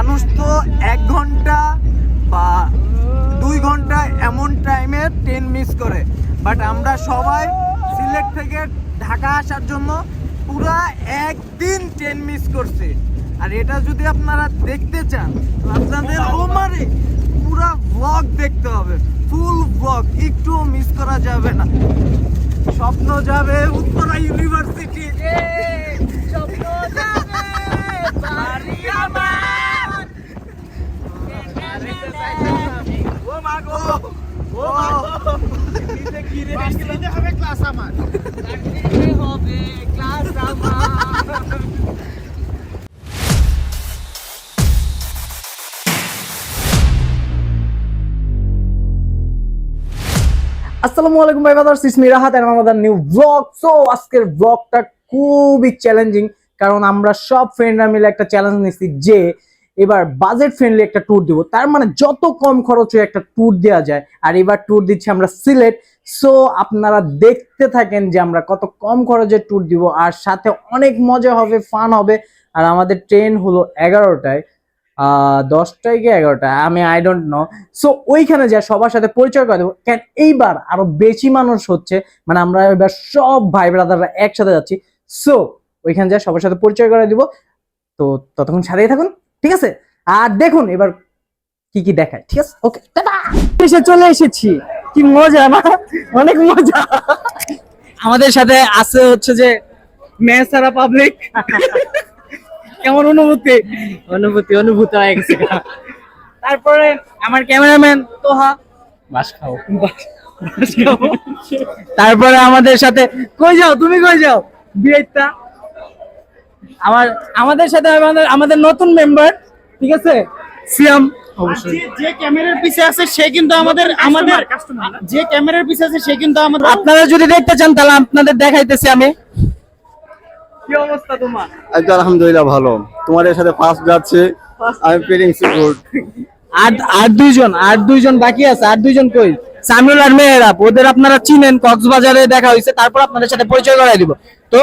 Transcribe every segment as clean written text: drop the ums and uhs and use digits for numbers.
মানুষ তো 1 ঘন্টা বা 2 ঘন্টা এমন টাইমে ট্রেন মিস করে, বাট আমরা সবাই সিলেট থেকে ঢাকা আসার জন্য পুরা একদিন ট্রেন মিস করছি। আর এটা যদি আপনারা দেখতে চান আপনাদের পুরা ব্লগ দেখতে হবে, ফুল ব্লগ, একটু মিস করা যাবে না। স্বপ্ন যাবে উত্তরা ইউনিভার্সিটি, স্বপ্ন যাবে বাড়ি আমার। ও মা গো, ও মা গো, কি রে হবে ক্লাস আমার, হবে ক্লাস আমার। আসসালামু আলাইকুম ভাই brothers, it's me Rahat and আমাদের নিউ ব্লগ। সো আজকের ব্লগটা খুবই চ্যালেঞ্জিং, কারণ আমরা সব ফ্রেন্ডরা মিলে একটা চ্যালেঞ্জ নিয়েছি যে এবার বাজেট ফ্রেন্ডলি একটা ট্যুর দিব। তার মানে যত কম খরচে একটা ট্যুর দেওয়া যায়, আর এবার ট্যুর দিচ্ছি আমরা সিলেট। সো আপনারা দেখতে থাকেন যে আমরা কত কম খরচে ট্যুর দিব, আর সাথে অনেক মজা হবে, ফান হবে। আর আমাদের ট্রেন হলো 11টায়, 10টায় কি 11টায়, আমি আই ডোন্ট নো। সো ওইখানে যা সবার সাথে পরিচয় করে দেবো, কেন এইবার আরো বেশি মানুষ হচ্ছে, মানে আমরা এবার সব ভাই ব্রাদাররা একসাথে যাচ্ছি। সো ওইখানে যা সবার সাথে পরিচয় করে দিব, তো ততক্ষণ সাথেই থাকুন, ঠিক আছে? আর দেখুন এবার কি কি দেখায়, ঠিক আছে? ওকে, এসে চলে এসেছি, কি মজা না, অনেক মজা। আমাদের সাথে আছে হচ্ছে যে মেসারা পাবলিক। কেমন অনুভূতি? অনুভূত হয়ে গেছে। তারপরে আমার ক্যামেরাম্যান তোহা, বাস খাও। তারপরে আমাদের সাথে কই যাও তুমি, কই যাও বিয়েটা? আমাদের সাথে আমাদের নতুন মেম্বার, ঠিক আছে, সিয়াম। অবশ্যই যে ক্যামেরার পিছে আছে সে কিন্তু আমাদের যে ক্যামেরার পিছে আছে সে কিন্তু আমাদের। আপনারা যদি দেখতে চান তাহলে আপনাদের দেখাইতেছি আমি। কি অবস্থা তোমার? আলহামদুলিল্লাহ ভালো। তোমাদের সাথে ফার্স্ট যাচ্ছে, আমি ফিলিং সো গুড। আর দুইজন বাকি আছে। আর দুইজন কই? সামিউল আর মেহরাব, ওদের আপনারা চিনেন, কক্সবাজারে দেখা হয়েছে। তারপর আপনাদের সাথে পরিচয় করাই দিব। তো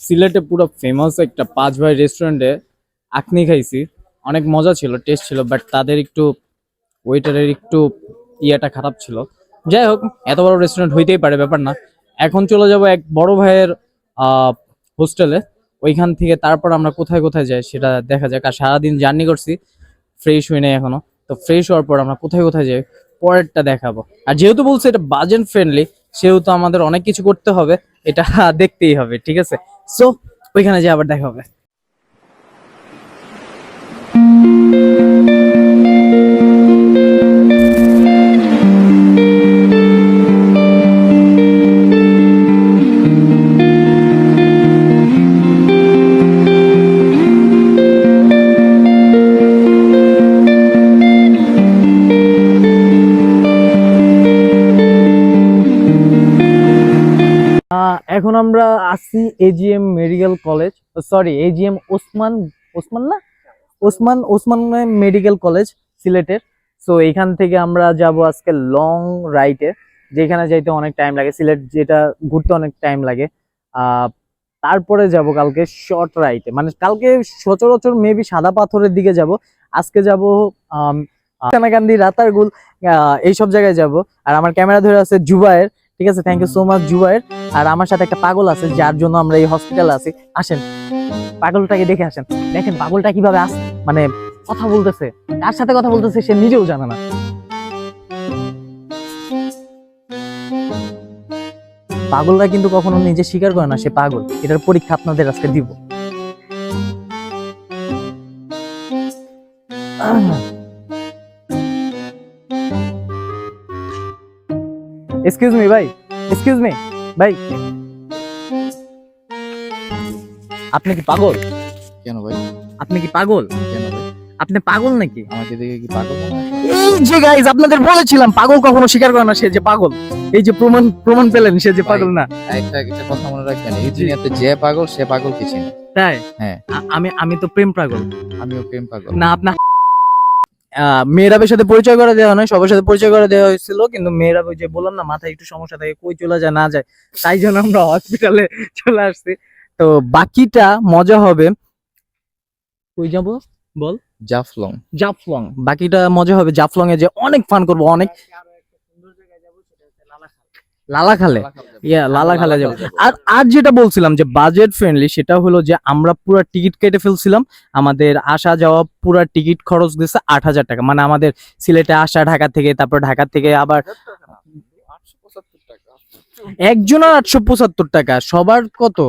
সিলেটে পুরো ফেমাস একটা 5 ভাই রেস্টুরেন্টে আখনি খাইছি, অনেক মজা ছিল, টেস্ট ছিল, বাট তাদের একটু ওয়েটারের একটু ইয়েটা খারাপ ছিল। যাই হোক, এত বড় রেস্টুরেন্ট হইতেই পারে, ব্যাপার না। এখন চলে যাব এক বড় ভাইয়ের হোস্টেলে, ওইখান থেকে তারপর আমরা কোথায় কোথায় যাই সেটা দেখা যাক। আর সারাদিন জার্নি করছি, ফ্রেশ হই নাই এখনো, তো ফ্রেশ হওয়ার পর আমরা কোথায় কোথায় যাই পরেরটা দেখাবো। আর যেহেতু বলছে এটা বাজেট ফ্রেন্ডলি, সেহেতু আমাদের অনেক কিছু করতে হবে, এটা দেখতেই হবে, ঠিক আছে? সো ওইখানে যে আবার দেখা হবে। এখন আমরা আছি AGM medical college, sorry AGM Osman medical college সিলেটের। সো এখান থেকে আমরা যাব আজকে লং রাইডে, যেখানে যাইতে অনেক টাইম লাগে, সিলেট যেটা ঘুরতে অনেক টাইম লাগে। তারপরে যাব কালকে শর্ট রাইডে, মানে কালকে সচরাচর মেবি সাদা পাথরের দিকে যাব, আজকে যাব কানাকান্দি, রাতারগুল, এইসব জায়গায় যাব। আর আমার ক্যামেরা ধরে আছে জুবায়ের, ঠিক আছে? Thank you so much Zubair. আর আমার সাথে একটা পাগল আছে, যার জন্য আমরা এই হসপিটালে আছি। আসেন পাগলটাকে দেখে আসেন, দেখেন পাগলটা কিভাবে মানে কথা বলতেছে, কার সাথে কথা বলতেছে সে নিজেও জানে না। পাগলরা কিন্তু কখনো নিজে স্বীকার করে না সে পাগল, এটার পরীক্ষা আপনাদের আজকে দিব। এক্সকিউজ মি ভাই, এক্সকিউজ মি ভাই, আপনি কি পাগল? কেন ভাই? আপনি কি পাগল? কেন ভাই? আপনি পাগল নাকি? আমাকে দেখে কি পাগল মনে হয়? এই যে গাইস আপনাদের বলেছিলাম পাগল কখনো স্বীকার করে না সে যে পাগল। এই যে প্রমাণ পেলেন সে যে পাগল না। একটা কথা মনে রাখবেন, এই দুনিয়াতে যে পাগল সে পাগল কিছু না। তাই? হ্যাঁ। আমি তো প্রেম পাগল। আমিও প্রেম পাগল। না আপনার মেয়েরাবের সাথে পরিচয় করে দেওয়া নয়, সবার সাথে পরিচয় করে দেওয়া হয়েছিল, কিন্তু মেয়েরাব ওই যে বললাম না মাথায় একটু সমস্যা থাকে, কই চলে যায় না যায়, তাই জন্য আমরা হসপিটালে চলে আসছি। তো বাকিটা মজা হবে, কই যাব বল? জাফলং। জাফলং। বাকিটা মজা হবে জাফলং এ, যে অনেক ফান করব, অনেক। লালাখালে, লালাখালে যাবো। আর যেটা বলছিলাম যে বাজেট ফ্রেন্ডলি, সেটা হলো যে আমরা পুরো টিকিট কেটে ফেলছিলাম। আমাদের আসা যাওয়া পুরো টিকিট খরচ গেছে 8,000 টাকা, মানে আমাদের সিলেটে আসা ঢাকা থেকে, তারপর ঢাকা থেকে আবার একজনের 875 টাকা। সবার কত?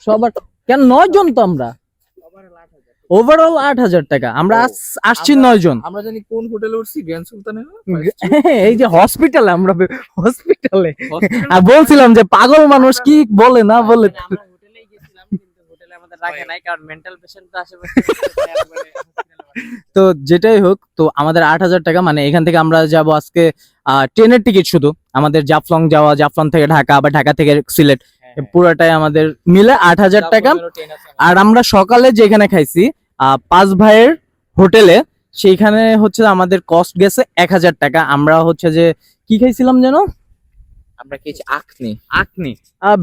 সবার কেন 9 জন তো আমরা, ওভারঅল 8,000 টাকা। আমরা আসছি 9 জন। আমরা জানি কোন হোটেলে উঠছি, গ্র্যান্ড সুলতানে না? এই যে হসপিটালে, আমরা হসপিটালে। আর বলছিলাম যে পাগল মানুষ কি বলে না বলে, তো যেটাই হোক, তো আমাদের 8,000 টাকা, মানে এখান থেকে আমরা যাব আজকে ট্রেনের টিকিট শুধু আমাদের জাফলং যাওয়া, জাফলং থেকে ঢাকা, আবার ঢাকা থেকে সিলেট, পুরাটাই আমাদের মিলে 8,000 টাকা। আর আমরা সকালে যেখানে খাইছি 5 ভাইয়ের হোটেলে, সেইখানে হচ্ছে আমাদের কস্ট গেছে 1,000 টাকা। আমরা হচ্ছে যে কি খাইছিলাম যেন, আমরা খেয়েছি আখনি। আখনি।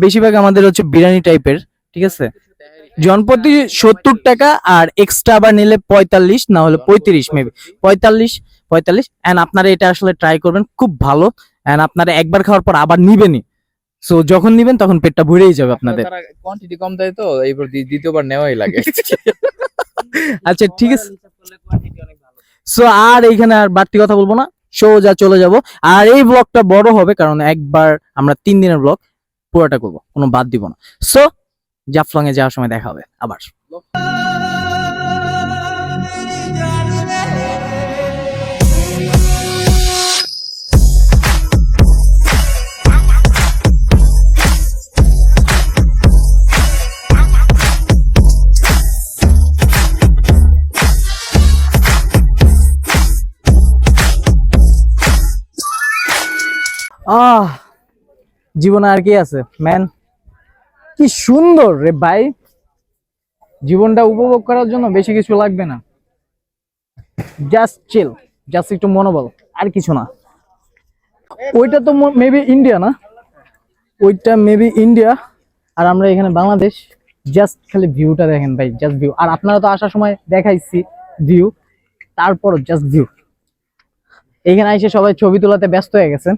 বেশিরভাগ আমাদের হচ্ছে বিরিয়ানি টাইপের, ঠিক আছে। জনপ্রতি 70 টাকা, আর এক্সট্রা আবার নিলে 45 না হলে 35, মেবি 45। এন্ড আপনারা এটা আসলে ট্রাই করবেন, খুব ভালো। এন্ড আপনারা একবার খাওয়ার পর আবার নিবেনই, সো যখন নিবেন তখন পেটটা ভরেই যাবে আপনাদের। কোয়ান্টিটি কম দেয় তো, এইবার দ্বিতীয়বার নেওয়াই লাগে। আচ্ছা ঠিক আছে, সো আর এইখানে আর বাড়তি কথা বলবো না, সোজা চলে যাব। আর এই ব্লগটা বড় হবে, কারণ একবার আমরা 3 দিনের ব্লগ পুরোটা করব, কোনো বাদ দিব না। সো জাফলং এ যাওয়ার সময় দেখা হবে আবার। জীবনে আর কি আছে ম্যান, কি সুন্দর রে ভাই। জীবনটা উপভোগ করার জন্য বেশি কিছু লাগবে না, জাস্ট চিল, জাস্ট একটু মনোবল, আর কিছু না। ওইটা তো মেবি ইন্ডিয়া না, ওইটা মেবি ইন্ডিয়া, আর আমরা এখানে বাংলাদেশ। জাস্ট খালি ভিউটা দেখেন ভাই, জাস্ট ভিউ। আর আপনারা তো আসার সময় দেখাইছি ভিউ, তারপর জাস্ট ভিউ। এখানে এসে সবাই ছবি তোলাতে ব্যস্ত হয়ে গেছে।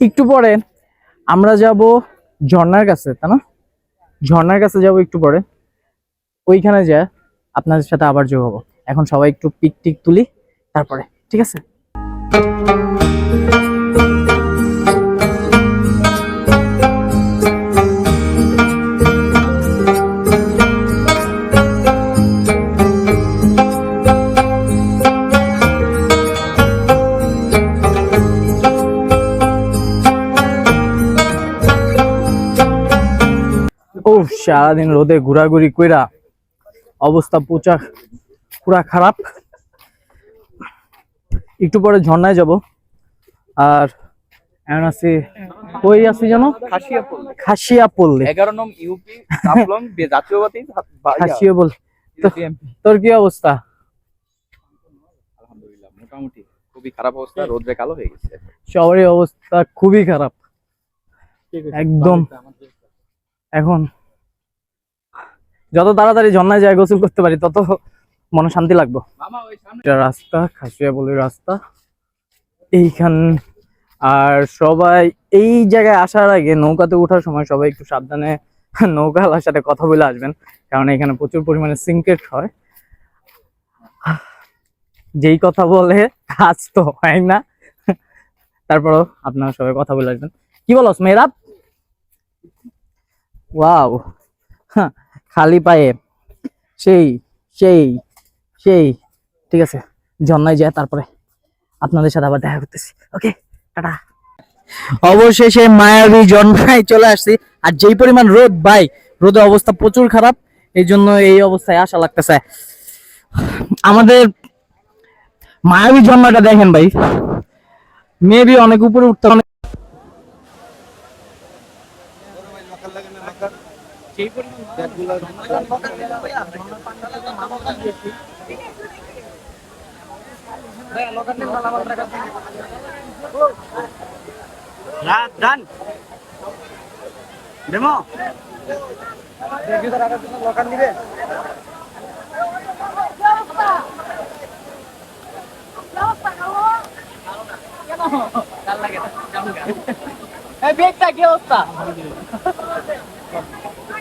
একটু পরে আমরা যাব ঝর্ণার কাছে, তাই না? ঝর্ণার কাছে যাব একটু পরে, ওইখানে যা আপনাদের সাথে আবার যোগ হবো। এখন সবাই একটু পিক টিক তুলি, তারপরে ঠিক আছে। ও সারাদিন রোদে ঘোরাঘুরি কইরা অবস্থা পুরা খারাপ। একটু পরে ঝর্ণায় যাব। আর এখন আছি, কই আছি জানো? খাসিয়াপল্লী। 11 নং ইউপি জাফলং জাতীয়বাদী খাসিয়াপল্লী। তোর কি অবস্থা? আলহামদুলিল্লাহ মোটামুটি খুবই খারাপ অবস্থা, রোদে কালো হয়ে গেছে। সবারই অবস্থা খুবই খারাপ একদম। এখন যত তাড়াতাড়ি ঝর্ণায় যায় গোসল করতে পারি তত মনে শান্তি লাগবে। এটা রাস্তা, খাসিয়াপল্লীর রাস্তা এইখান। আর সবাই এই জায়গায় আসার আগে নৌকাতে ওঠার সময় সবাই একটু সাবধানে নৌকাওয়ালার সাথে কথা বলে আসবেন, কারণ এখানে প্রচুর পরিমাণে সিনক্রেট হয়। যেই কথা বলে কাজ তো হয় না, তারপরও আপনারা সবাই কথা বলে আসবেন। কি বলো মেয়েরাব? ওয়াও, খালি পায়ে সেই সেই সেই ঠিক আছে, ঝর্ণায় যায় তারপরে আপনাদের সাথে আবার দেখা করতেছি। ওকে, টাটা। অবশেষে মায়াবী জন্মায় চলে আসছি। আর যেই পরিমাণ রোদ ভাই, রোদের অবস্থা প্রচুর খারাপ, এই জন্য এই অবস্থায় আসা লাগতেছে। আমাদের মায়াবী জন্মাটা দেখেন ভাই, মেবি অনেক উপরে উঠতে অনেক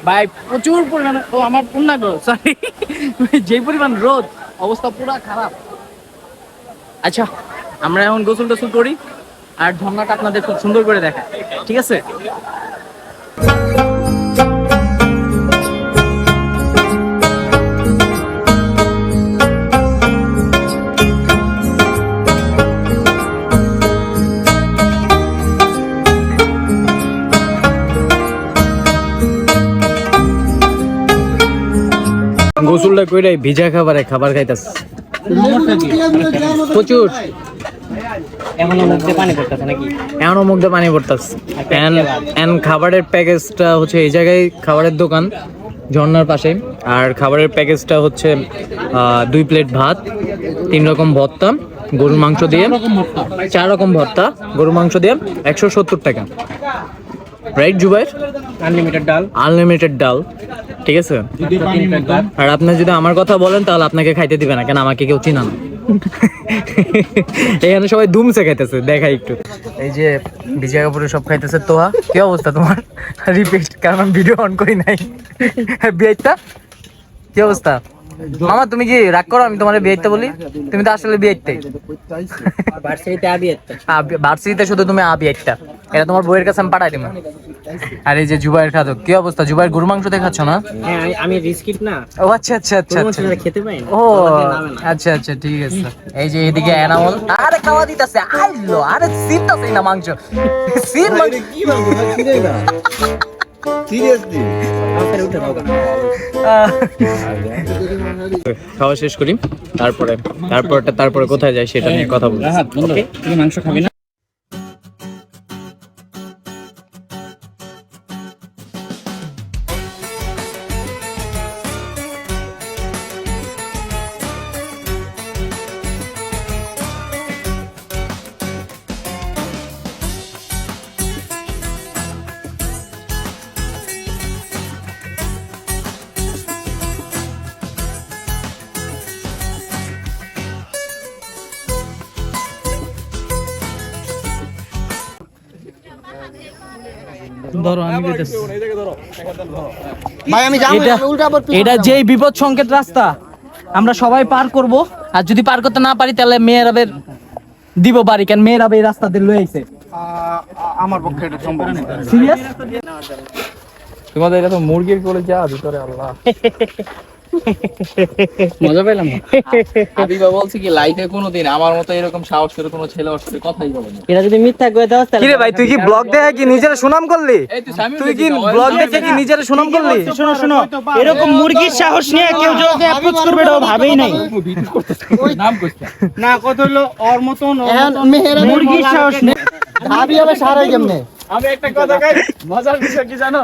ভাই প্রচুর পরিমাণে আমার পূর্ণাঙ্গ সরি যে পরিমাণ রোদ, অবস্থা পুরো খারাপ। আচ্ছা, আমরা এখন গোসল টোসল করি আর ঝর্ণাটা আপনাদের খুব সুন্দর করে দেখা, ঠিক আছে? গোসলটা কইরা ভিজা খাবার খাইতাছে প্রচুর। এখনো মুখ দিয়ে পানি পড়তেছে নাকি? এখনো মুখ দিয়ে পানি পড়তেছে। এন্ড খাবারের প্যাকেজটা হচ্ছে এই জায়গায়, খাবারের দোকান ঝর্ণার পাশে। আর খাবারের প্যাকেজটা হচ্ছে 2 প্লেট ভাত, 3 রকম ভর্তা গরুর মাংস দিয়ে, 4 রকম ভর্তা গরুর মাংস দিয়ে, 170 টাকা। রাইট জুবাইর? আনলিমিটেড ডাল, ঠিক আছে। আর আপনি যদি আমার কথা বলেন তাহলে আপনাকে খাইতে দিবে না, কেন আমাকে কেউ চিনা না। এখানে সবাই দুমসে খাইতেছে, দেখাই একটু। এই যে বিজয় কাপুরে সব খাইতেছে। তোহা, কি অবস্থা তোমার? রিপিট, কারণ আমি ভিডিও অন করি নাই। বিয়েটা কি অবস্থা? মামা তুমি কি রাগ করো আমি তোমার বিয়েতে বলি? তুমি তো আসলে বিয়েতে ভার্সিটিতে শুধু তুমি বিয়েটা, এটা তোমার বইয়ের কাছে আমি পাঠাই দিব। আর এই যে জুবাইর খাদক, কি অবস্থা? জুবাইর গরু মাংস দেখাচ্ছ না? হ্যাঁ, আমি রিস্কিট না। ও আচ্ছা আচ্ছা আচ্ছা আচ্ছা, খেতে পাই না। ও আচ্ছা আচ্ছা, ঠিক আছে। এই যে এদিকে এনামল, আরে খাওয়া দিতেছে, আইলো, আরে সিটটাছে না মাংস, সিট মাংস কি বলবো না সিরিয়াসলি। খাওয়া শেষ করি, তারপরে কোথায় যাই সেটা নিয়ে কথা বলবো। তুমি মাংস খাবি না? ধরো আমি কইতেছি, ভাই আমি যাবো এটা যেই বিপদ সংকেত রাস্তা, আমরা সবাই পার করব। আর যদি পার করতে না পারি তাহলে মেয়েরাবের দিব বাড়ি, কেন মেয়েরাবে এই রাস্তা দিয়ে লয়ে আইছে। আমার পক্ষে এটা সম্ভব না। সিরিয়াস? তোমাদের এটা তো মুরগির করে যা ভিতরে, আল্লাহ মজা পেলাম না। হাবিবা বলছে কি লাইফে কোনোদিন আমার মতো এরকম সাহস করে কোনো ছেলে ওর সাথে কথাই বলে না। এটা যদি মিথ্যা করে দাও তাহলে কি রে ভাই, তুই কি ব্লগ দেখে কি নিজের সুনাম করলি? তুই কি ব্লগ দেখে কি নিজের সুনাম করলি? শোনো শোনো, এরকম মুরগির সাহস নিয়ে কেউ যদি অ্যাপ্রোচ করবে এটা ও ভাবেই নাই। নাম কইছে না কত হলো ওর মতন মুরগির সাহস নিয়ে ভাবি হবে সারাই কেমনে? আমি একটা কথা কই, মজার বিষয় কি জানো?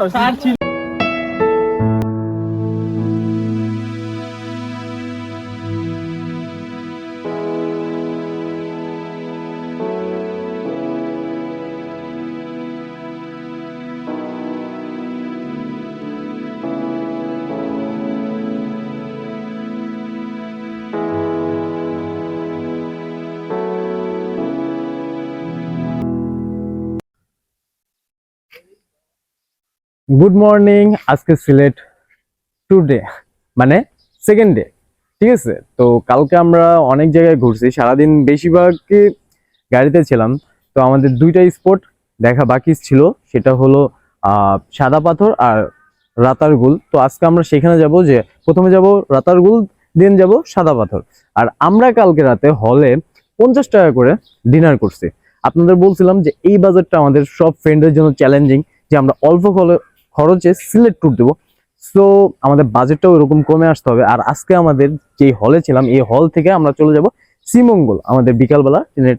Good morning. আজকে সিলেট টুডে মানে সেকেন্ড ডে, ঠিক আছে। তো কালকে আমরা অনেক জায়গায় ঘুরছি, সারাদিন বেশিরভাগ গাড়িতে ছিলাম। তো আমাদের 2টা স্পট দেখা বাকি ছিল, সেটা হলো সাদা পাথর আর রাতারগুল। তো আজকে আমরা সেখানে যাব, যে প্রথমে যাব রাতারগুল, দেন যাব সাদা পাথর। আর আমরা কালকে রাতে হলে 50 টাকা করে ডিনার করছি। আপনাদের বলছিলাম যে এই বাজেটটা আমাদের সব ফ্রেন্ডের জন্য চ্যালেঞ্জিং, যে আমরা অল্প খরচে সিলেট ট্যুর দেবো। সো আমাদের বাজেটটাও এরকম কমে আসতে হবে। আর আজকে আমাদের যে হলে ছিলাম, এই হল থেকে আমরা চলে যাব শ্রীমঙ্গল। আমাদের বিকালবেলা ট্রেনে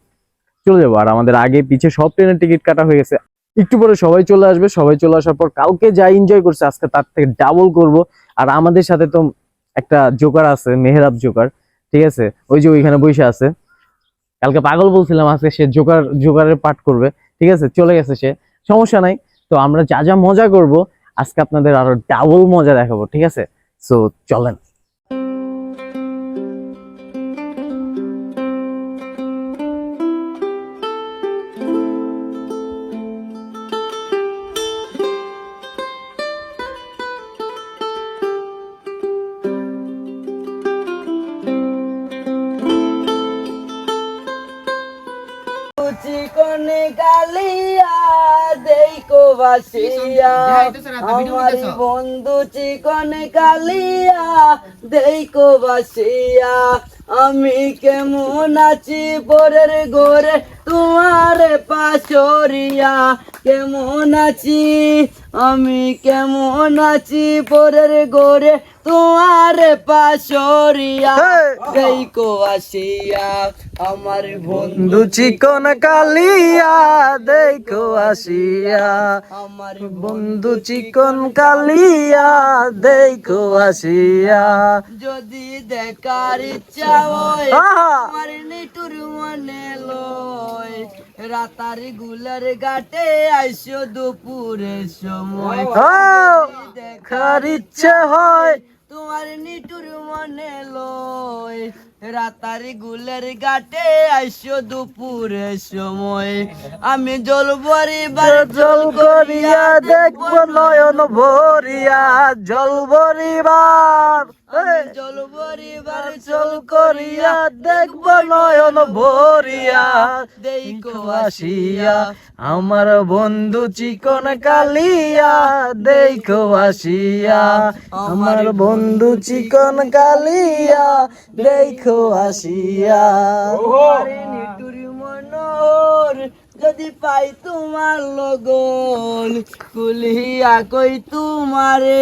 চলে যাবো। আর আমাদের আগে পিছে সব ট্রেনের টিকিট কাটা হয়ে গেছে। একটু পরে সবাই চলে আসবে। সবাই চলে আসার পর কালকে যা এনজয় করছে আজকে তার থেকে ডাবল করব। আর আমাদের সাথে তো একটা জোকার আছে, মেহরাব জোকার, ঠিক আছে, ওই যে ওইখানে বসে আছে। কালকে পাগল বলছিলাম, আজকে সে জোকারের পাঠ করবে, ঠিক আছে, চলে গেছে সে, সমস্যা নাই। তো আমরা যা যা মজা করব আজকে আপনাদের আরো ডাবল মজা দেখাবো, ঠিক আছে। সো চলেন। চিকনে গালিয়া দেখো বাসিয়া আমার বন্ধু চিকনে গালিয়া দেখো বাসিয়া আমি কেমন আছি পরের ঘরে তোমার পাশরিয়া কেমন আছি আমি কেমন আছি পরের ঘরে তোমার পাশরিয়া দেখো আসিয়া আমার বন্ধু চিকন কালিয়া দেখো আসিয়া, আমার বন্ধু চিকন কালিয়া দেখো আসিয়া। যদি দেখার ইচ্ছা হয় আহা! আমার নিটুর মনে লয় রাতার গুলার ঘাটে আইসো দুপুরের সময় যদি দেখার ইচ্ছে হয় তোমার নিটুর মনে লয় রাতারি গুলের ঘাটে আইসো দুপুরের সময় আমি জলবরি জল করিয়া দেখবো নয়ন ভরিয়া, জল ভরিবার জলবরিবার জল করিয়া দেখবো নয়ন ভরিয়া, দেখো আসিয়া আমার বন্ধু চিকন কালিয়া দেখো আসিয়া, আমার বন্ধু চিকন কালিয়া দেখো আসিয়া। নিটুর মনোর যদি পাই তোমার লগন কুলিয়া কই তোমারে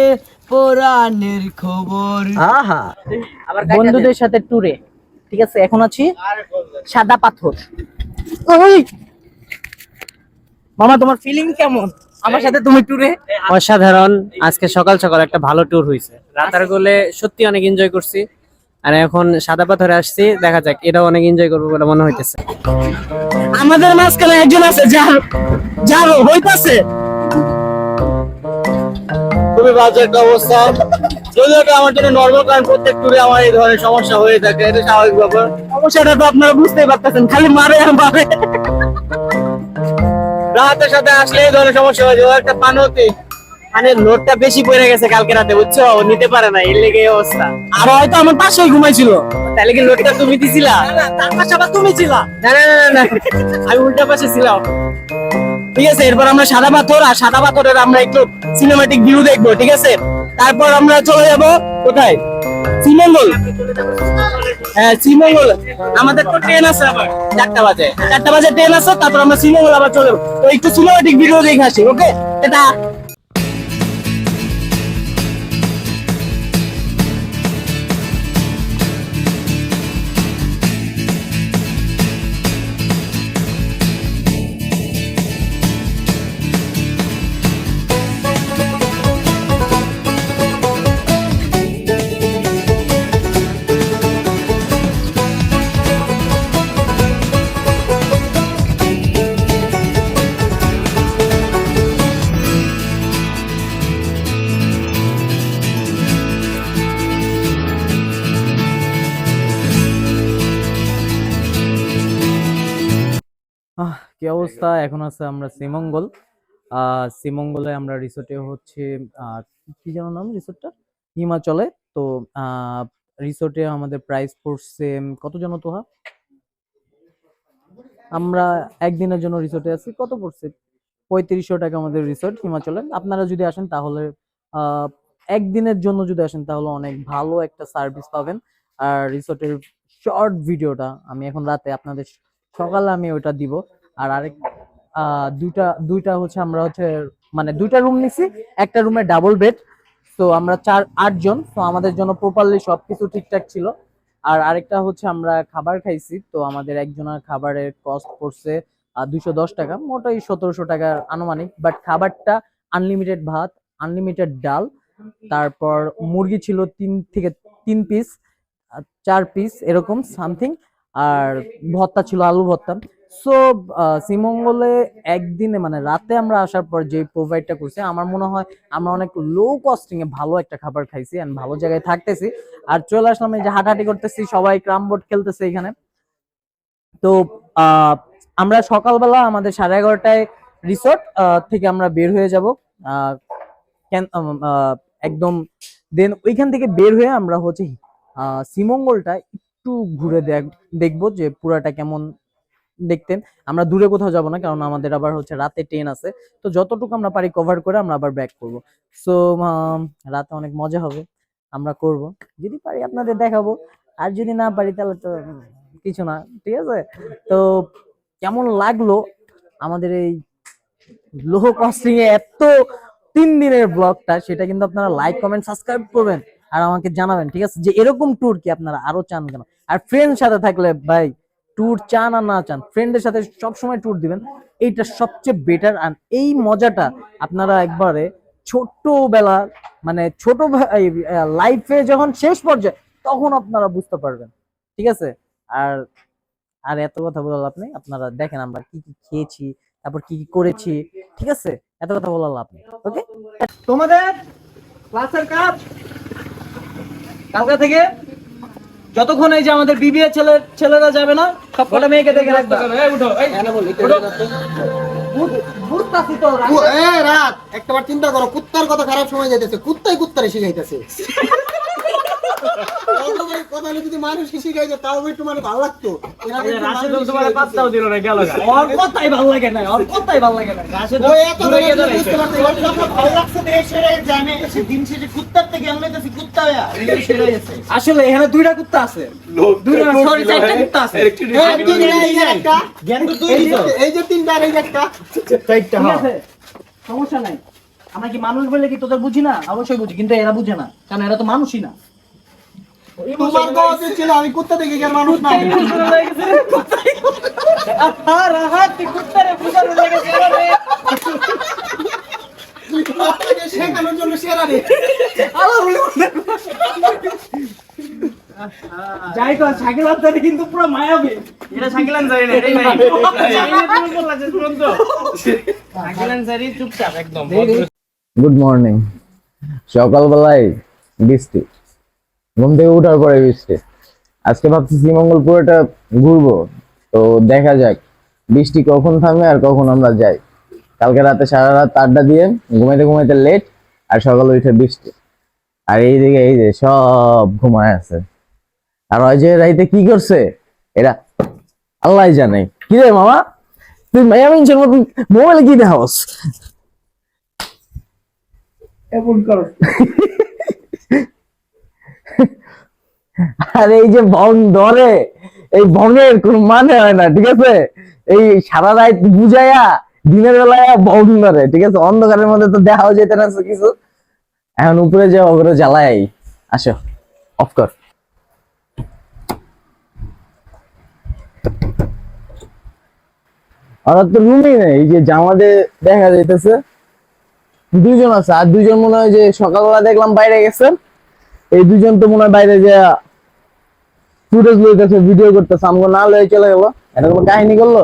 পুরাণের খবর। আহা, বন্ধুদের সাথে ট্যুরে, ঠিক আছে, এখন আছি সাদা পাথর। ওই মামা, তোমার ফিলিং কেমন আমার সাথে তুমি ট্যুরে? অসাধারণ। আজকে সকাল সকাল একটা ভালো ট্যুর হয়েছে। রাতারগুলে সত্যি অনেক এনজয় করছি। আর এখন সাদা পাথরে আসছি, দেখা যাক এটাও অনেক এনজয় করবো বলে মনে হইতেছে। আমাদের মাঝখানে একজন আছে যার যার হইতাছে। খুবই বাজে একটা অবস্থা। যদিও এটা আমার জন্য নর্মাল, কারণ প্রত্যেক ট্যুরে আমার এই ধরনের সমস্যা হয়ে থাকে, এটা স্বাভাবিক ব্যাপার। সমস্যাটা তো আপনারা বুঝতেই পারতেছেন, খালি মারে আর মারে। রাতের সাথে আসলে এই ধরনের সমস্যা হয়ে যায়। ও একটা পানতি, মানে লোডটা বেশি পড়ে গেছে কালকে রাতে, বুঝছো, ও নিতে পারে না, এর লেগে এই অবস্থা। আর হয়তো আমার পাশেই ঘুমাইছিল। তাহলে কি লোডটা তুমি দিছিলা? তার পাশে আবার তুমি ছিলা। না না না না না, আমি উল্টা পাশে ছিলাম। ঠিক আছে, এরপর আমরা সাদা পাথর, আর সাদা পাথরের আমরা একটু সিনেমাটিক ভিউ দেখবো, ঠিক আছে। তারপর আমরা চলে যাব কোথায়? শ্রীমঙ্গল। হ্যাঁ, শ্রীমঙ্গল। আমাদের তো ট্রেন আছে আবার 4টা বাজে ট্রেন আছে। তারপর আমরা শ্রীমঙ্গল আবার চলে যাবো। তো একটু সিনেমাটিক ভিডিও দেখে আসি, ওকে? এটা কি অবস্থা? এখন আছে আমরা শ্রীমঙ্গল। শ্রীমঙ্গলে আমরা রিসোর্টে হচ্ছে কি যেন নাম রিসোর্টটা, হিমাচলে। তো রিসোর্টে আমাদের প্রাইস পড়ছে কত জানো তো? আমরা একদিনের জন্য রিসোর্টে আছি, কত পড়ছে? 3500 টাকা আমাদের রিসোর্ট হিমাচলে। আপনারা যদি আসেন তাহলে একদিনের জন্য যদি আসেন তাহলে অনেক ভালো একটা সার্ভিস পাবেন। আর রিসোর্টের শর্ট ভিডিওটা আমি এখন রাতে, আপনাদের সকালে আমি ওটা দিব। আর আরেক দুইটা হচ্ছে আমরা হচ্ছে মানে দুইটা রুম নিছি, একটা রুমে ডাবল বেড। তো আমরা 8 জন, তো আমাদের জন্য প্রপারলি সবকিছু ঠিকঠাক ছিল। আর আরেকটা হচ্ছে আমরা খাবার খাইছি, তো আমাদের একজনের খাবারের কস্ট পড়ছে 210 টাকা, মোটাই 1700 টাকার আনুমানিক। বাট খাবারটা আনলিমিটেড ভাত, আনলিমিটেড ডাল, তারপর মুরগি ছিল 3 পিস, 4 পিস এরকম সামথিং, আর ভর্তা ছিল আলু ভর্তা। সো শ্রীমঙ্গলে একদিনে মানে রাতে আমরা আসার পর যে প্রোভাইডটা করছে, আমার মনে হয় আমরা অনেক লো কস্টিং এ ভালো একটা খাবার খাইছি এন্ড ভালো জায়গায় থাকতেছি। আর চলে আসলাম এই যে হাঁটাহাঁটি করতেছি, সবাই ক্রাম বোর্ড খেলতেছে এখানে। তো আমরা সকালবেলা আমাদের 11:30টায় রিসোর্ট থেকে আমরা বের হয়ে যাব একদম। দেন ওইখান থেকে বের হয়ে আমরা হচ্ছে শ্রীমঙ্গলটা একটু ঘুরে দেখবো যে পুরাটা কেমন দেখতেন। আমরা দূরে কোথাও যাব না, কারণ আমাদের আবার হচ্ছে রাতে ট্রেন আছে। তো যতটুকু আমরা পারি কভার করে আমরা আবার ব্যাক করব। সো রাতে অনেক মজা হবে, আমরা করব, যদি পারি আপনাদের দেখাবো, আর যদি না পারি তাহলে তো কিছু না, ঠিক আছে? তো কেমন লাগলো আমাদের এই লো কস্টিং এ এত 3 দিনের ব্লগটা, সেটা কিন্তু আপনারা লাইক কমেন্ট সাবস্ক্রাইব করবেন আর আমাকে জানাবেন, ঠিক আছে, যে এরকম ট্যুর কি আপনারা আরো চান কেন। আর ফ্রেন্ড সাথে থাকলে ভাই, ট্যুর চান আর না চান, ফ্রেন্ডের সাথে সবসময় ট্যুর দিবেন, এইটা সবচেয়ে বেটার। আর এই মজাটা আপনারা একবারে ছোটবেলা মানে ছোট লাইফে যখন শেষ পর্যায়ে তখন আপনারা বুঝতে পারবেন, ঠিক আছে? আর আর এত কথা বলার লাভ নেই, আপনারা দেখেন আমরা কি কি খেয়েছি, তারপর কি কি করেছি, ঠিক আছে? এত কথা বলার লাভ নেই। ওকে, তোমাদের ক্লাসের কাজ কালকে থেকে যতক্ষণ এই যে আমাদের বিবিএ ছেলেরা যাবে না, সব কটা মেয়েকে দেখে রাখবে। রাত একটাবার চিন্তা করো, কুত্তার কথা খারাপ সময় যাইতেছে, কুত্তারে শিখাইতেছে। কথা যদি মানুষ শিখাইছে তাও একটু মানে ভালো লাগতো। পাত্তাও দিল না, গেল ওর কথাই ভালো লাগে না, ওর কথাই ভালো লাগে না। আসলে এখানে 2টা কুত্তা আছে, 4টা কুত্তা আছে। এই যে 3টা আর এই যে একটা, 4টা। সমস্যা নাই, আমরা কি মানুষ বলে কি তোদের বুঝি না? অবশ্যই বুঝি, কিন্তু এরা বুঝে না, কারণ এরা তো মানুষই না। তোমার কথা ছিল আমি কুত্তা দেখে গিয়ে মানুষ না। শেখানোর জন্য সেরা রে। যাই তো শাকিল আনসারি কিন্তু পুরো মায়াবী। এটা শাকিল আনসারি না, এটাই নাই। শাকিল আনসারি চুপচাপ একদম। Good morning. সকালবেলায় বৃষ্টি, ঘুম থেকে উঠার পরে বৃষ্টি। আজকে ভাবছি শ্রীমঙ্গল পুরোটা ঘুরবো, তো দেখা যাক বৃষ্টি কখন থামে আর কখন আমরা যাই। কালকে রাতে সারা রাত আড্ডা দিয়ে ঘুমাইতে ঘুমাইতে লেট, আর সকালে উঠে বৃষ্টি। আর এইদিকে এই যে সব ঘুমায় আছে। আর ওই যে রাইতে কি করছে এরা আল্লাহ জানে। কি রে মামা, তুই মায়া মিনছেন মতন মোবাইলে কি দেখাস? আর এই যে ভং ধরে, এই ভঙের কোন মানে হয় না, ঠিক আছে? এই সারা রাত বুঝাইয়া দিনের বেলায় ভং ধরে, ঠিক আছে? অন্ধকারের মধ্যে তো দেখাও যেতে না কিছু। এখন উপরে যাও, ওগুলো জ্বালাই। আসো, অফ কর। আর তো রুমই নেই, এই যে জামাতে দেখা যাইতেছে 2জন আছে, আর 2জন মনে হয় যে সকালবেলা দেখলাম বাইরে গেছে। এই 2জন তো মনে হয় বাইরে যে ফুটেজ লইতেছে, ভিডিও করতেছে, আমগো না লয়ে চলে গেল। এটা কোনো কাহিনী করলো,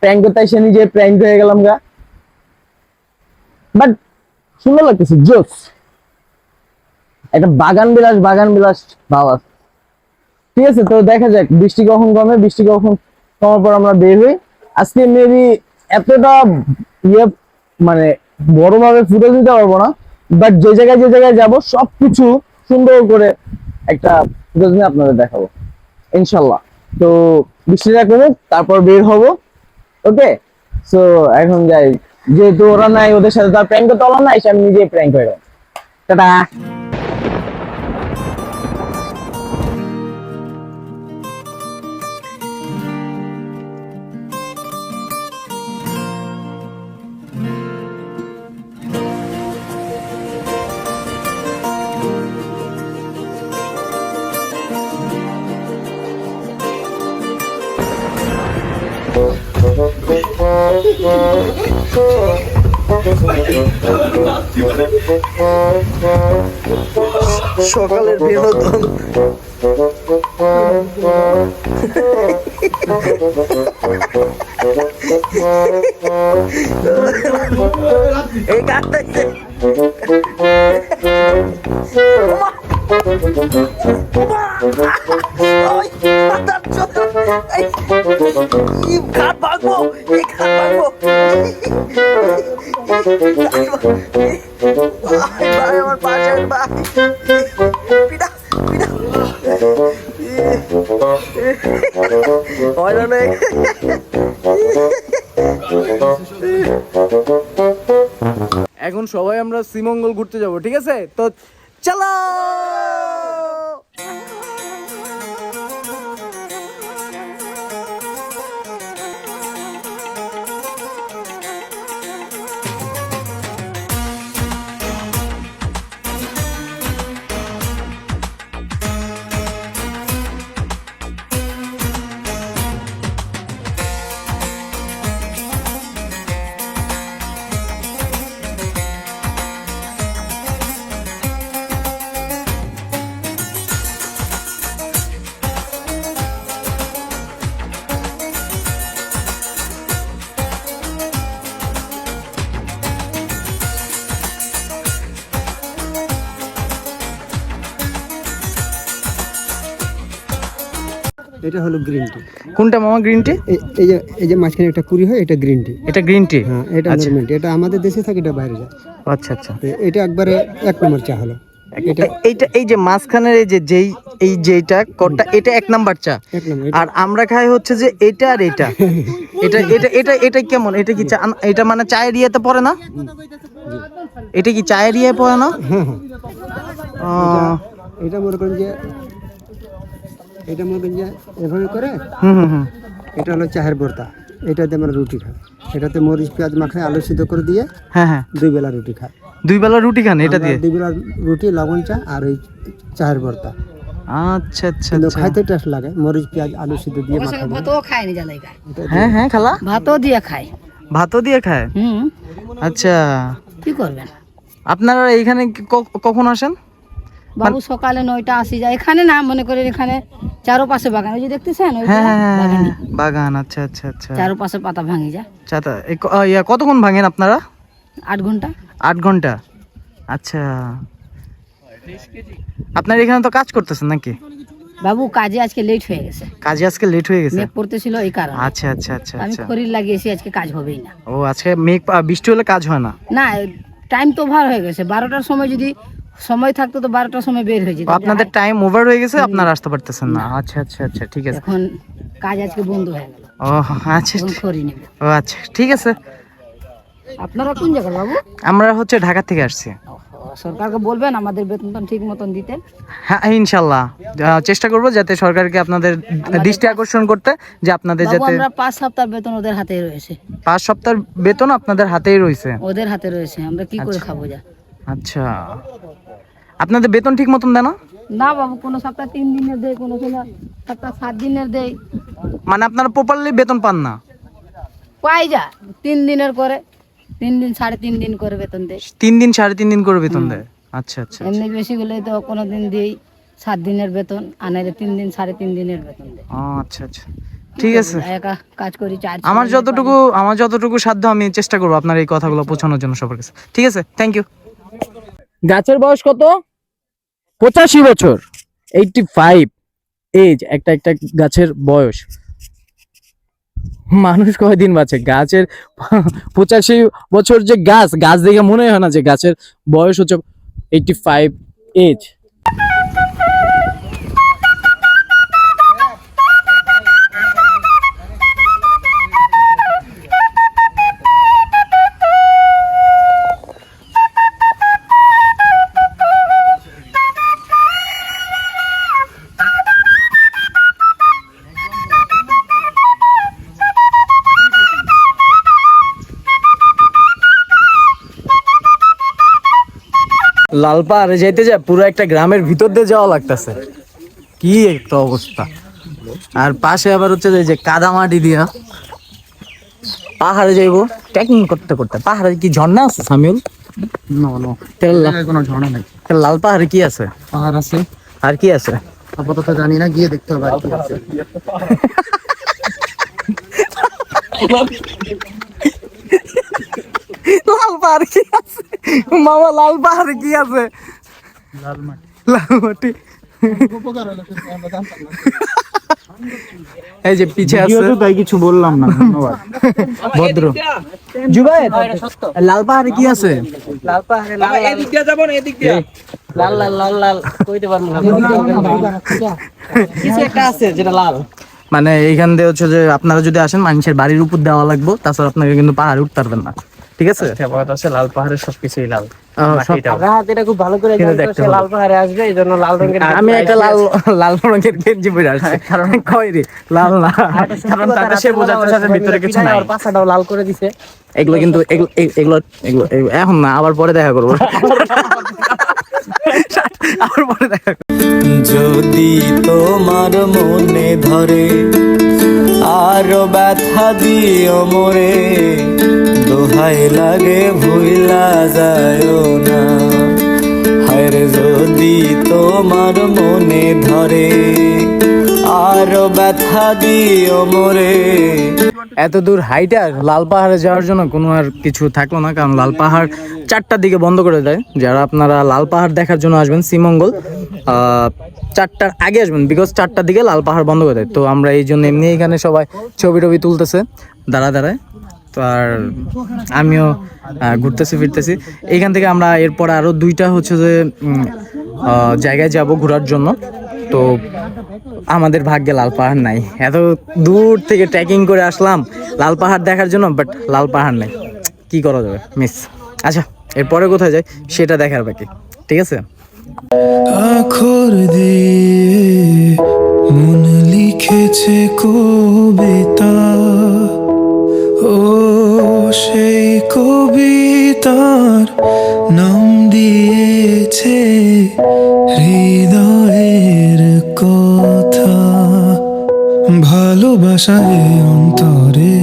প্র্যাঙ্ক করতে এসে নিজে প্র্যাঙ্ক হয়ে গেলাম গা। বাট সুন্দর লাগতেছে, জোস একটা বাগান বিলাস ভাব আছে, ঠিক আছে? তো দেখা যাক বৃষ্টি কখন কমে, বৃষ্টি কখন কমার পর আমরা বের হই। আজকে মেবি এতটা মানে বড়ভাবে ফুটেজ দিতে পারবো না, বাট যে জায়গায় যাবো সবকিছু সুন্দর করে একটা ফুটেজ নিয়ে আপনাদের দেখাবো ইনশাল্লাহ। তো বৃষ্টিটা কমুক, তারপর বের হবো। ওকে, সো এখন যাই, যেহেতু ওরা নাই, ওদের সাথে তার প্র্যাঙ্ক করতে পারলাম না, এসে আমি নিজে প্র্যাঙ্ক হয়ে গেলাম। টাটা। সকালের বিনোদন এই গানটা ঘাট ভাগবো এই ঘাট ভাগবো ভাই আমার পাশে ভাই পিটা পিটা হয় না এখন সবাই আমরা শ্রীমঙ্গল ঘুরতে যাব, ঠিক আছে? তো চলো। এটা হলো গ্রিন টি। কোনটা মামা গ্রিন টি? এই যে মাঝখানে একটা কুড়ি হয়, এটা গ্রিন টি। এটা গ্রিন টি? হ্যাঁ, এটা নরমাল টি। এটা আমাদের দেশে থাকে, এটা বাইরে যায়। আচ্ছা আচ্ছা। তো এটা একবারে 1 নম্বর চা হলো। এইটা এই যে মাঝখানের এই যে যেইটা কোডটা, এটা 1 নাম্বার চা। 1 নম্বর। আর আমরা খাই হচ্ছে যে এটা আর এটা। এটা এটা এটা এটা কেমন? এটা কি এটা মানে চায়ের ইয়েতে পড়ে না? এটা কি চায়ের ইয়ে পড়ে না? হ্যাঁ হ্যাঁ। এটা মনে করেন যে এভাবে করে। হুম। এটা হলো চায়ের ভর্তা। এটাতে আমরা রুটি খাই। এটাতে মরিচ পেঁয়াজ মাখায় আলু সিদ্ধ করে দিয়ে হ্যাঁ 2 বেলা রুটি খাই। 2 বেলা রুটি খান এটা দিয়ে? 2 বেলা রুটি, লবণ চা আর ওই চায়ের ভর্তা। আচ্ছা আচ্ছা কিন্তু আচ্ছা। খাইতে টেস্ট লাগে, মরিচ পেঁয়াজ আলু সিদ্ধ দিয়ে মাখায়। ভাতও খায় না জ্বালাই খায়, হ্যাঁ খালা, ভাতও দিয়ে খায়। ভাতও দিয়ে খায়? আচ্ছা। কি করবেন আপনারা এইখানে কখন আসেন? বাবু সকালে 9টা আসি যায়। এখানে না মনে করেন, এখানে চারপাশে বাগান, ওই যে দেখতেছেন ওই হ্যাঁ বাগান। আচ্ছা আচ্ছা আচ্ছা। চারপাশে পাতা ভাঙি যায়। কতক্ষণ ভাঙেন আপনারা? 8 ঘন্টা। 8 ঘন্টা। আচ্ছা। আপনার এখানে তো কাজ করতেছেন নাকি? বাবু কাজে আজকে লেট হয়ে গেছে, কাজে আজকে লেট হয়ে গেছে? মেঘ পড়তেছিল এই কারণে। আচ্ছা আচ্ছা আচ্ছা আমি আচ্ছা। খড়ির লাগিয়েছি, আজকে কাজ হবেই না। ও আজকে মেঘ বৃষ্টি হলে কাজ হয় না? না, টাইম তো ওভার হয়ে গেছে। 12টার সময় যদি সময় থাকতো তো 12টার সময় বের হয়ে যেত। আপনাদের টাইম ওভার হয়ে গেছে, আপনারা আসতে পারতেছেন না? আচ্ছা আচ্ছা আচ্ছা ঠিক আছে। এখন কাজ আজকে বন্ধ হয়ে গেল। ও আচ্ছা। এখন খড়ি নেব। ও আচ্ছা ঠিক আছে। আপনারা কোন জায়গার বাবু? আমরা হচ্ছে ঢাকা থেকে আসছি। সরকারকে বলবেন আমাদের বেতন ঠিক মতন দিতে। হ্যাঁ ইনশাল্লাহ চেষ্টা করবো যাতে সরকারকে আপনাদের দৃষ্টি আকর্ষণ করতে, যে আপনাদের বাবু যাতে আমরা 5 সপ্তাহ বেতন ওদের হাতেই রয়েছে। 5 সপ্তাহ বেতন আপনাদের হাতেই রয়েছে? ওদের হাতে রয়েছে, আমরা কি করে খাবো যা? আচ্ছা। আপনাদের বেতন ঠিক মতন দেয় না? না বাবু, কোনো সপ্তাহ 3 দিনের দেয়, কোনো সপ্তাহ 7 দিনের দেয়। মানে আপনারা প্রপারলি বেতন পান না? পাই যা 3 দিনের করে, 3 দিন 3.5 দিন করে বেতন দেয়। 3 দিন 3.5 দিন করে বেতন দেয়? আচ্ছা আচ্ছা। এমনি বেশি হলে তো কোনো দিন দেই 7 দিনের বেতন, আর নাইলে 3 দিন 3.5 দিনের বেতন দেয়। ও আচ্ছা আচ্ছা ঠিক আছে। একা কাজ করি, চার আমার যতটুকু সাধ্য আমি চেষ্টা করবো আপনার এই কথাগুলো পৌঁছানোর জন্য সবার কাছে। ঠিক আছে, থ্যাংক ইউ। গাছের বয়স কত? 85 বছর। 85 এজ একটা গাছের বয়স। মানুষ কয়দিন বাঁচে? গাছের 85 বছর যে গাছ দেখে মনে হয় না যে গাছের বয়স হচ্ছে 85 এজ। লালপাহাড়ে যাইতে যায় পুরো একটা গ্রামের ভিতর দিয়ে যাওয়া লাগতেছে, কি একটা অবস্থা। আর পাশে আবার হচ্ছে যে কাদা মাটি দিয়া পাহাড়ে যাইবো ট্রেকিং করতে করতে। পাহাড়ে কি ঝর্ণা আছে সামিউল? কোনো ঝর্ণা নেই, লাল পাহাড়ে কি আছে? পাহাড় আছে, আর কি আছে? আপাতত জানি না, গিয়ে দেখতে হবে আর কি আছে। লাল পাহাড়ে কি আছে মামা? লাল পাহাড়ে কি আছে? লাল মাটি। এই যে পিছে আছে, তাই কিছু বললাম না, ধন্যবাদ। ভদ্র জুবায়ের, লাল পাহাড়ে কি আছে? লাল পাহাড়ে লাল এদিক দিয়ে যাবো না, এদিক দিয়ে লাল লাল লাল লাল কইতে পারবো না। কিছু একটা আছে যেটা লাল। মানে এইখান দিয়ে হচ্ছে যে আপনারা যদি আসেন মানুষের বাড়ির উপর দেওয়া লাগবে, তাছাড়া আপনাকে কিন্তু পাহাড়ে উঠতে পারবেন না, ঠিক আছে? লাল পাহাড়ের সবকিছুই লাল। সব রাহাত এটা খুব ভালো করে জানে তো, সে লাল পাহাড়ে আসবে, এই জন্য লাল রঙের আমি একটা লাল রঙের গেঞ্জি পরে আসছি, কারণ কই রে লাল না, কারণ তাকে সে বোঝাতে চাচ্ছে ভিতরে কিছু নাই, আর পাছাটাও লাল করে দিছে। এগুলো কিন্তু এগুলো এখন না, আবার পরে দেখা করবো। আবার পরে দেখা করবো। যদি তোমার মনে ধরে আরো ব্যথা দিও মোরে, দোহাই লাগে ভুইলা যায়ও না। হায়রে যদি তোমার মনে ধরে আরো ব্যথা দিও মোরে। এত দূর হাইটা লাল পাহাড়ে যাওয়ার জন্য কোনো আর কিছু থাকলো না, কারণ লাল পাহাড় 4টার দিকে বন্ধ করে দেয়। যারা আপনারা লাল পাহাড় দেখার জন্য আসবেন শ্রীমঙ্গল, 4টার আগে আসবেন, বিকজ 4টার দিকে লাল পাহাড় বন্ধ করে দেয়। তো আমরা এই জন্য এমনি এখানে সবাই ছবি টবি তুলতেছে দাঁড়ায়। তো আর আমিও ঘুরতেছি ফিরতেছি। এইখান থেকে আমরা এরপর আরো 2টা হচ্ছে যে জায়গায় যাব ঘোরার জন্য। তো আমাদের ভাগ্যে লাল পাহাড় নাই, এত দূর থেকে ট্রেকিং করে আসলাম লাল পাহাড় দেখার জন্য, বাট লাল পাহাড় নাই, কি করা যাবে, মিস। আচ্ছা এরপরে কোথায় যাই সেটা দেখার বাকি, ঠিক আছে? আখর দিয়ে মন লিখেছে কবিতা, ও সেই কবিতার নাম দিয়েছে হৃদয়ের কথা। ভালোবাসায় অন্তরে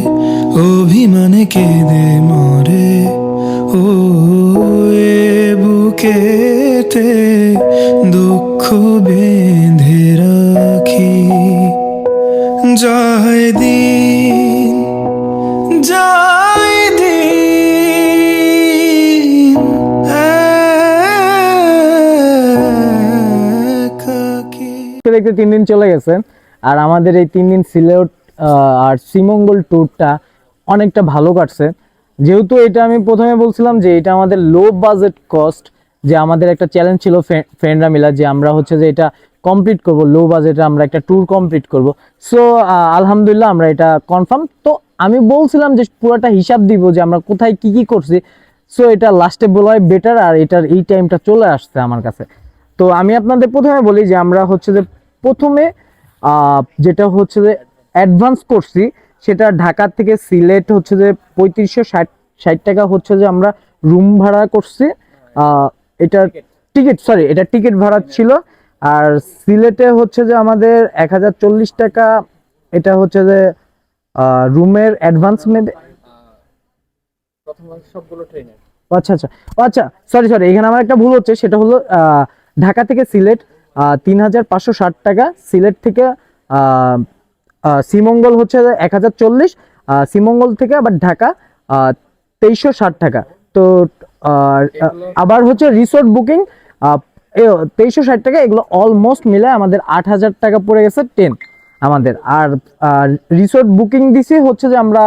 অভিমানে কেঁদে মরে, ও এ বুকেতে দুঃখ বেঁধে রাখি। যায় দিন যায় দিন একাকী। দেখতে 3 দিন চলে গেছে, আর আমাদের এই 3 দিন সিলেট আর শ্রীমঙ্গল ট্যুরটা অনেকটা ভালো কাটছে। যেহেতু এটা আমি প্রথমে বলছিলাম যে এটা আমাদের লো বাজেট কস্ট, যে আমাদের একটা চ্যালেঞ্জ ছিল ফ্রেন্ডরা মিলা, যে আমরা হচ্ছে যে এটা কমপ্লিট করব, লো বাজেটে আমরা একটা ট্যুর কমপ্লিট করব। সো আলহামদুলিল্লাহ আমরা এটা কনফার্ম। তো আমি বলছিলাম যে পুরোটা হিসাব দিব যে আমরা কোথায় কি কি করছি, সো এটা লাস্টে বলাই বেটার, আর এটার এই টাইমটা চলে আসছে আমার কাছে। তো আমি আপনাদের প্রথমে বলি যে আমরা হচ্ছে যে প্রথমে যেটা হচ্ছে যে অ্যাডভান্স করছি, সেটা ঢাকা থেকে সিলেট হচ্ছে যে 3560 টাকা হচ্ছে যে আমরা রুম ভাড়া করছি। এটা টিকিট ভাড়া ছিল। আর সিলেটে হচ্ছে যে আমাদের 1040 টাকা, এটা হচ্ছে যে রুমের অ্যাডভান্স নেবে। আচ্ছা সরি এখানে আমার একটা ভুল হচ্ছে, সেটা হলো ঢাকা থেকে সিলেট 3560 টাকা, সিলেট থেকে শ্রীমঙ্গল হচ্ছে 1040, শ্রীমঙ্গল থেকে আবার ঢাকা 2360 টাকা। তো আবার হচ্ছে রিসোর্ট বুকিং 2360 টাকা। এগুলো অলমোস্ট মিলে আমাদের 8000 টাকা পড়ে গেছে 10 আমাদের। আর রিসোর্ট বুকিং দিছি হচ্ছে যে আমরা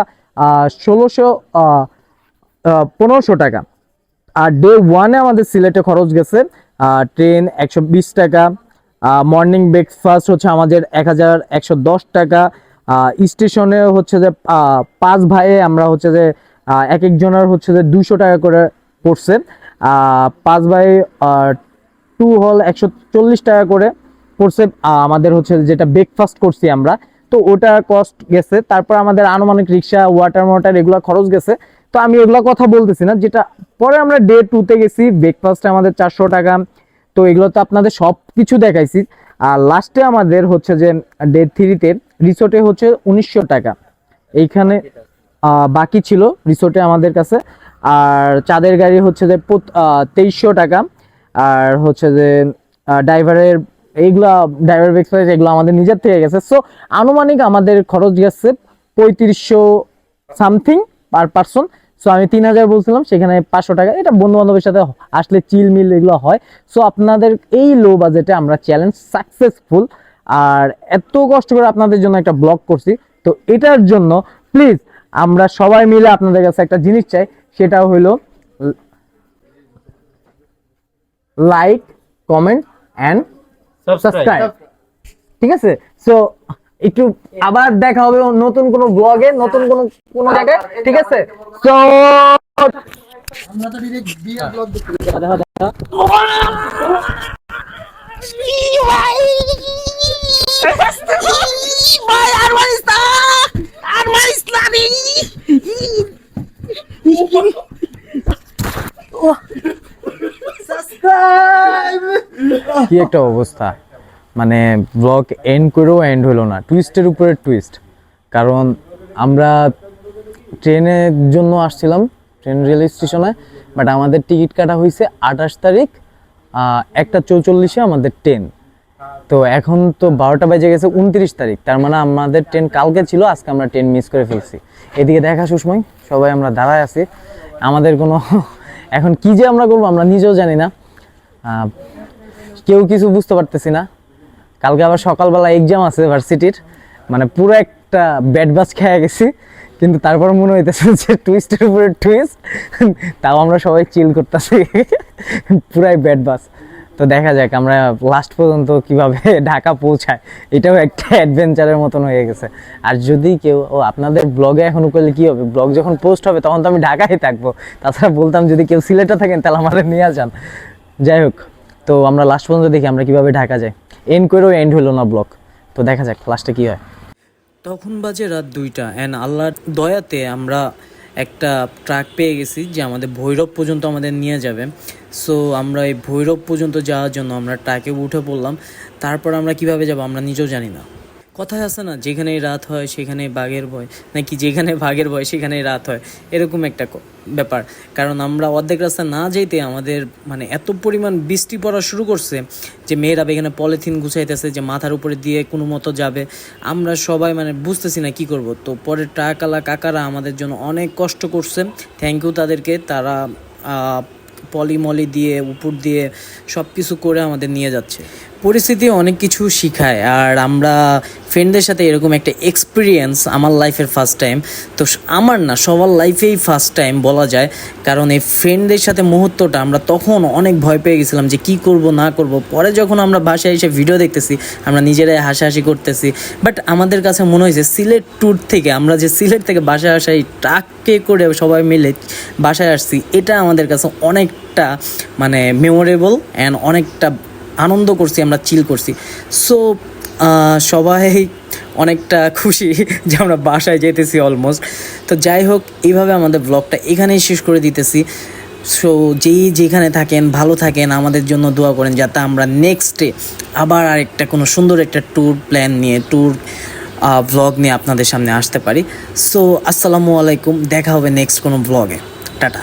1500 টাকা। আর ডে 1-এ আমাদের সিলেটে খরচ গেছে ট্রেন 120 টাকা, মর্নিং ব্রেকফাস্ট হচ্ছে আমাদের 1110 টাকা, স্টেশনে হচ্ছে যে 5 ভাইয়ে আমরা হচ্ছে যে এক একজনের হচ্ছে যে 200 টাকা করে পড়ছে, 5 ভাই 2 হল 140 টাকা করে পড়ছে আমাদের হচ্ছে যেটা ব্রেকফাস্ট করছি আমরা। তো ওটা কস্ট গেছে। তারপর আমাদের আনুমানিক রিক্সা, ওয়াটার এগুলো খরচ গেছে। তো আমি এগুলো কথা বলতেছি না, যেটা পরে আমরা ডে 2-তে গেছি, ব্রেকফাস্টে আমাদের 400 টাকা। তো এগুলো তো আপনাদের সব কিছু দেখাইছি। আর লাস্টে আমাদের হচ্ছে যে ডে 3-তে রিসোর্টে হচ্ছে 1900 টাকা। এইখানে বাকি ছিল রিসোর্টে আমাদের কাছে। আর চাঁদের গাড়ি হচ্ছে যে 2300 টাকা, আর হচ্ছে যে ড্রাইভারের এইগুলা ড্রাইভার এক্সপ্রেস এগুলো আমাদের নিজের থেকে গেছে। সো আনুমানিক আমাদের খরচ গেছে 3500 সামথিং পার পার্সন। সো আমি 3000 বলছিলাম, সেখানে 500 টাকা। এটা বন্ধু বান্ধবের সাথে আসলে চিল মিল এগুলো হয়। সো আপনাদের এই লো বাজেটে আমরা চ্যালেঞ্জ সাকসেসফুল, আর এত কষ্ট করে আপনাদের জন্য একটা ব্লগ করছি। তো এটার জন্য প্লিজ আমরা সবাই মিলে আপনাদের কাছে একটা জিনিস চাই, সেটা হলো লাইক, কমেন্ট অ্যান্ড সাবস্ক্রাইব। ঠিক আছে? সো একটু আবার দেখা হবে নতুন কোনো ব্লগে, নতুন কোনো জায়গায়। ঠিক আছে? সো কি একটা অবস্থা, মানে ব্লগ এন্ড করেও এন্ড হলো না, টুইস্টের উপরে টুইস্ট। কারণ আমরা ট্রেনের জন্য আসছিলাম, ট্রেন রেল স্টেশনে, বাট আমাদের টিকিট কাটা হয়েছে 28 তারিখ 1:44-এ আমাদের ট্রেন। তো এখন তো 12টা বেজে গেছে 29 তারিখ, তার মানে আমাদের ট্রেন কালকে ছিল, আজকে আমরা ট্রেন মিস করে ফেলছি। এদিকে দেখা সুসময় সবাই আমরা দাঁড়ায় আছি, আমাদের কোনো এখন কি যে আমরা করবো আমরা নিজেও জানি না, কেউ কিছু বুঝতে পারতেছি না। কালকে আবার সকালবেলা এক্সাম আছে ভার্সিটির, মানে পুরো একটা ব্যাড বাস খেয়ে গেছি, কিন্তু তারপর মনে হইতেছে যে টুইস্টের উপরে টুইস্ট, তাও আমরা সবাই চিল করতেছি, পুরাই ব্যাড বাস। তো দেখা যাক আমরা লাস্ট পর্যন্ত কিভাবে ঢাকা পৌঁছায়, এটাও একটা অ্যাডভেঞ্চারের মতন হয়ে গেছে। আর যদি কেউ আপনাদের ব্লগে এখন করলে কি হবে, ব্লগ যখন পোস্ট হবে তখন তো আমি ঢাকায় থাকবো, তাছাড়া বলতাম যদি কেউ সিলেটে থাকেন তাহলে আমাদের নিয়ে যান। যাই হোক, তো আমরা লাস্ট পর্যন্ত দেখি আমরা কিভাবে ঢাকা যাই। এন্ড করেও এন্ড হলো না ব্লগ, তো দেখা যাক লাস্টে কি হয়। তখন বাজে রাত 2টা, অ্যান্ড আল্লাহর দয়াতে আমরা একটা ট্রাক পেয়ে গেছি যে আমাদের ভৈরব পর্যন্ত আমাদের নিয়ে যাবে। সো আমরা এই ভৈরব পর্যন্ত যাওয়ার জন্য আমরা ট্রাকে উঠে পড়লাম। তারপর আমরা কিভাবে যাব আমরা নিজেও জানি না। কথায় আছে না, যেখানেই রাত হয় সেখানেই বাঘের ভয়, নাকি যেখানে বাঘের ভয় সেখানেই রাত হয়, এরকম একটা ব্যাপার। কারণ আমরা অর্ধেক রাস্তা না যেতে আমাদের মানে এত পরিমাণ বৃষ্টি পড়া শুরু করছে যে মেয়েরা এখানে পলিথিন গুছাইতেছে যে মাথার উপরে দিয়ে কোনো মতো যাবে। আমরা সবাই মানে বুঝতেছি না কি করব। তো পরে ট্রাকওয়ালা কাকারা আমাদের জন্য অনেক কষ্ট করছে, থ্যাংক ইউ তাদেরকে। তারা পলিমলি দিয়ে উপর দিয়ে সব কিছু করে আমাদের নিয়ে যাচ্ছে। পরিস্থিতি অনেক কিছু শিখায়, আর আমরা ফ্রেন্ডদের সাথে এরকম একটা এক্সপিরিয়েন্স আমার লাইফের ফার্স্ট টাইম। তো আমার না, সবার লাইফেই ফার্স্ট টাইম বলা যায়। কারণ এই ফ্রেন্ডদের সাথে মুহূর্তটা আমরা তখন অনেক ভয় পেয়ে গেছিলাম যে কি করব না করব। পরে যখন আমরা বাসায় এসে ভিডিও দেখতেছি আমরা নিজেরাই হাসাহাসি করতেছি। বাট আমাদের কাছে মনে হয়েছে সিলেট ট্যুর থেকে, আমরা যে সিলেট থেকে বাসায় আসা এই ট্রাকে করে সবাই মিলে বাসায় আসছি, এটা আমাদের কাছে অনেকটা মানে মেমোরেবল অ্যান্ড অনেকটা আনন্দ করছি, আমরা চিল করছি। সো সবাই অনেকটা খুশি যে আমরা বাসায় যেতেছি অলমোস্ট। তো যাই হোক, এইভাবে আমাদের ব্লগটা এখানেই শেষ করে দিতেছি। সো যেখানে থাকেন ভালো থাকেন, আমাদের জন্য দোয়া করেন যাতে আমরা নেক্সটে আবার আরেকটা কোনো সুন্দর একটা ট্যুর প্ল্যান নিয়ে ব্লগ নিয়ে আপনাদের সামনে আসতে পারি। সো আসসালামু আলাইকুম, দেখা হবে নেক্সট কোনো ব্লগে। টাটা।